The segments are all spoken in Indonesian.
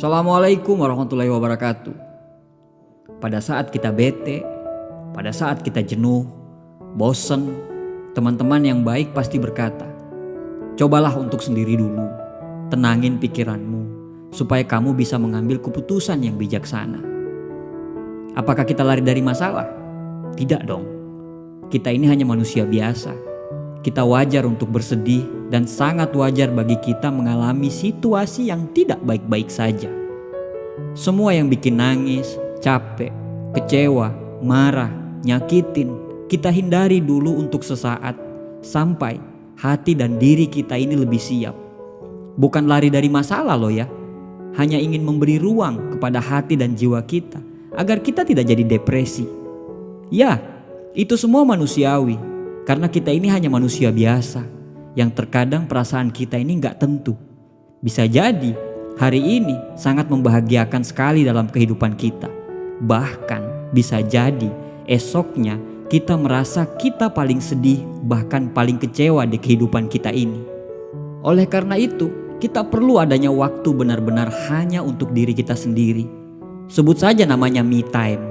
Assalamualaikum warahmatullahi wabarakatuh. Pada saat kita bete, pada saat kita jenuh, bosen, teman-teman yang baik pasti berkata, cobalah untuk sendiri dulu, tenangin pikiranmu, supaya kamu bisa mengambil keputusan yang bijaksana. Apakah kita lari dari masalah? Tidak dong. Kita ini hanya manusia biasa. Kita wajar untuk bersedih dan sangat wajar bagi kita mengalami situasi yang tidak baik-baik saja. Semua yang bikin nangis, capek, kecewa, marah, nyakitin, kita hindari dulu untuk sesaat sampai hati dan diri kita ini lebih siap. Bukan lari dari masalah loh ya. Hanya ingin memberi ruang kepada hati dan jiwa kita agar kita tidak jadi depresi. Ya, itu semua manusiawi. Karena kita ini hanya manusia biasa yang terkadang perasaan kita ini gak tentu. Bisa jadi hari ini sangat membahagiakan sekali dalam kehidupan kita. Bahkan bisa jadi esoknya kita merasa kita paling sedih, bahkan paling kecewa di kehidupan kita ini. Oleh karena itu, kita perlu adanya waktu benar-benar hanya untuk diri kita sendiri. Sebut saja namanya me time.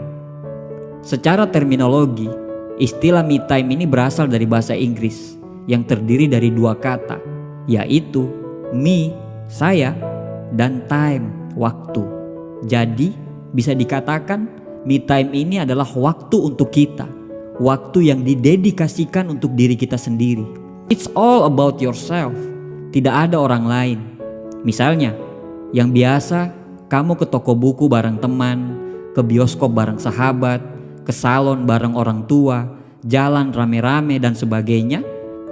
Secara terminologi, istilah me time ini berasal dari bahasa Inggris yang terdiri dari dua kata, yaitu me, saya, dan time, waktu. Jadi bisa dikatakan me time ini adalah waktu untuk kita, waktu yang didedikasikan untuk diri kita sendiri. It's all about yourself, tidak ada orang lain. Misalnya, yang biasa kamu ke toko buku bareng teman, ke bioskop bareng sahabat, ke salon bareng orang tua, jalan rame-rame dan sebagainya,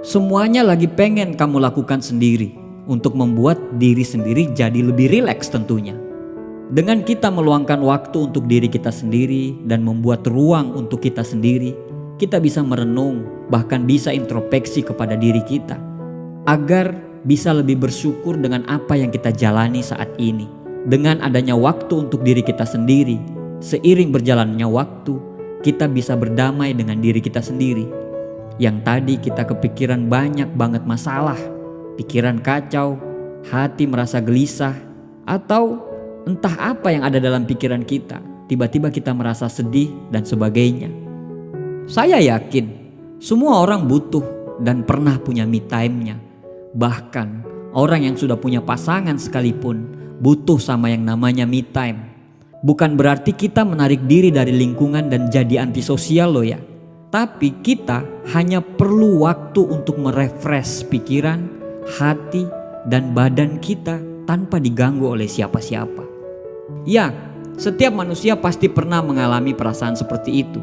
semuanya lagi pengen kamu lakukan sendiri untuk membuat diri sendiri jadi lebih rileks tentunya. Dengan kita meluangkan waktu untuk diri kita sendiri dan membuat ruang untuk kita sendiri, kita bisa merenung, bahkan bisa introspeksi kepada diri kita agar bisa lebih bersyukur dengan apa yang kita jalani saat ini. Dengan adanya waktu untuk diri kita sendiri, seiring berjalannya waktu, kita bisa berdamai dengan diri kita sendiri. Yang tadi kita kepikiran banyak banget masalah, pikiran kacau, hati merasa gelisah, atau entah apa yang ada dalam pikiran kita, tiba-tiba kita merasa sedih dan sebagainya. Saya yakin semua orang butuh dan pernah punya me time-nya. Bahkan orang yang sudah punya pasangan sekalipun butuh sama yang namanya me time. Bukan berarti kita menarik diri dari lingkungan dan jadi antisosial loh ya. Tapi kita hanya perlu waktu untuk merefresh pikiran, hati, dan badan kita tanpa diganggu oleh siapa-siapa. Ya, setiap manusia pasti pernah mengalami perasaan seperti itu.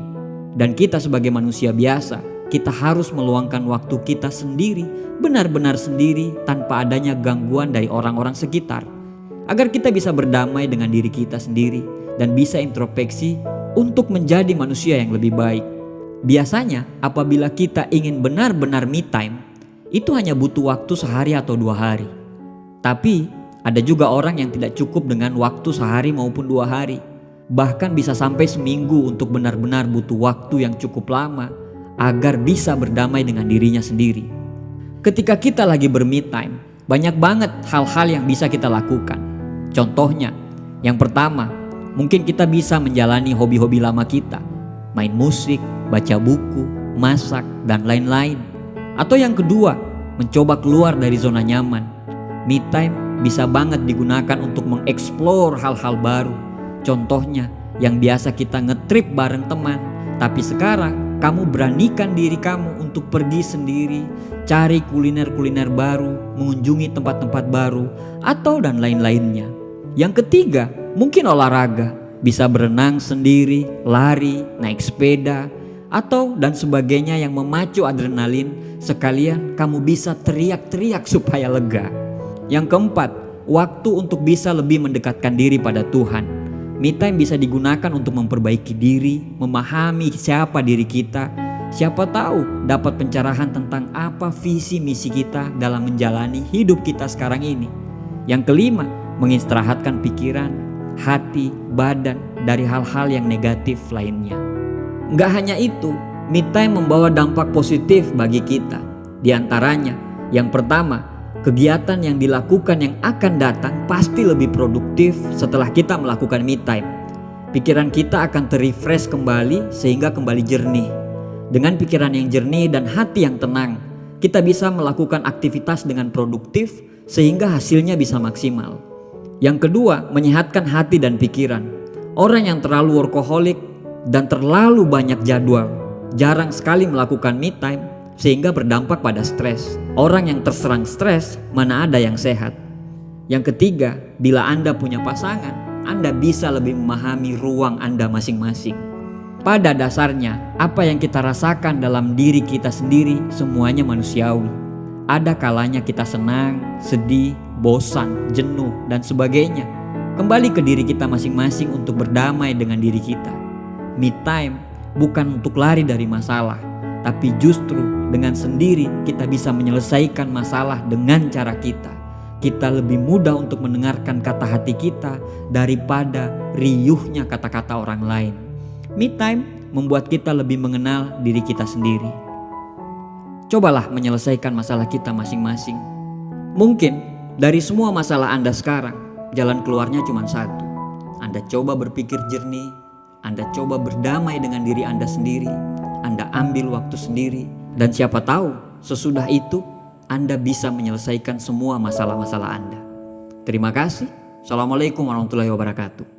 Dan kita sebagai manusia biasa, kita harus meluangkan waktu kita sendiri, benar-benar sendiri tanpa adanya gangguan dari orang-orang sekitar. Agar kita bisa berdamai dengan diri kita sendiri dan bisa introspeksi untuk menjadi manusia yang lebih baik. Biasanya apabila kita ingin benar-benar me time, itu hanya butuh waktu sehari atau 2 hari. Tapi ada juga orang yang tidak cukup dengan waktu sehari maupun 2 hari. Bahkan bisa sampai seminggu untuk benar-benar butuh waktu yang cukup lama agar bisa berdamai dengan dirinya sendiri. Ketika kita lagi ber-me time, banyak banget hal-hal yang bisa kita lakukan. Contohnya, yang pertama, mungkin kita bisa menjalani hobi-hobi lama kita, main musik, baca buku, masak, dan lain-lain. Atau yang kedua, mencoba keluar dari zona nyaman. Me time bisa banget digunakan untuk mengeksplor hal-hal baru. Contohnya, yang biasa kita ngetrip bareng teman, tapi sekarang kamu beranikan diri kamu untuk pergi sendiri, cari kuliner-kuliner baru, mengunjungi tempat-tempat baru, atau dan lain-lainnya. Yang ketiga, mungkin olahraga, bisa berenang sendiri, lari, naik sepeda, atau dan sebagainya yang memacu adrenalin, sekalian kamu bisa teriak-teriak supaya lega. Yang keempat, waktu untuk bisa lebih mendekatkan diri pada Tuhan. Me time bisa digunakan untuk memperbaiki diri, memahami siapa diri kita. Siapa tahu dapat pencerahan tentang apa visi misi kita dalam menjalani hidup kita sekarang ini. Yang kelima, mengistirahatkan pikiran, hati, badan dari hal-hal yang negatif lainnya. Nggak hanya itu, me time membawa dampak positif bagi kita. Di antaranya, yang pertama, Kegiatan yang dilakukan yang akan datang pasti lebih produktif setelah kita melakukan me time. Pikiran kita akan terrefresh kembali sehingga kembali jernih. Dengan pikiran yang jernih dan hati yang tenang, kita bisa melakukan aktivitas dengan produktif sehingga hasilnya bisa maksimal. Yang kedua, menyehatkan hati dan pikiran. Orang yang terlalu workaholic dan terlalu banyak jadwal, jarang sekali melakukan me time sehingga berdampak pada stres. Orang yang terserang stres, mana ada yang sehat. Yang ketiga, bila Anda punya pasangan, Anda bisa lebih memahami ruang Anda masing-masing. Pada dasarnya, apa yang kita rasakan dalam diri kita sendiri semuanya manusiawi. Ada kalanya kita senang, sedih, bosan, jenuh, dan sebagainya. Kembali ke diri kita masing-masing untuk berdamai dengan diri kita. Me time bukan untuk lari dari masalah, tapi justru dengan sendiri kita bisa menyelesaikan masalah dengan cara kita. Kita lebih mudah untuk mendengarkan kata hati kita daripada riuhnya kata-kata orang lain. Me time membuat kita lebih mengenal diri kita sendiri. Cobalah menyelesaikan masalah kita masing-masing. Mungkin dari semua masalah Anda sekarang, jalan keluarnya cuma satu. Anda coba berpikir jernih, Anda coba berdamai dengan diri Anda sendiri, Anda ambil waktu sendiri, dan siapa tahu sesudah itu Anda bisa menyelesaikan semua masalah-masalah Anda. Terima kasih. Assalamualaikum warahmatullahi wabarakatuh.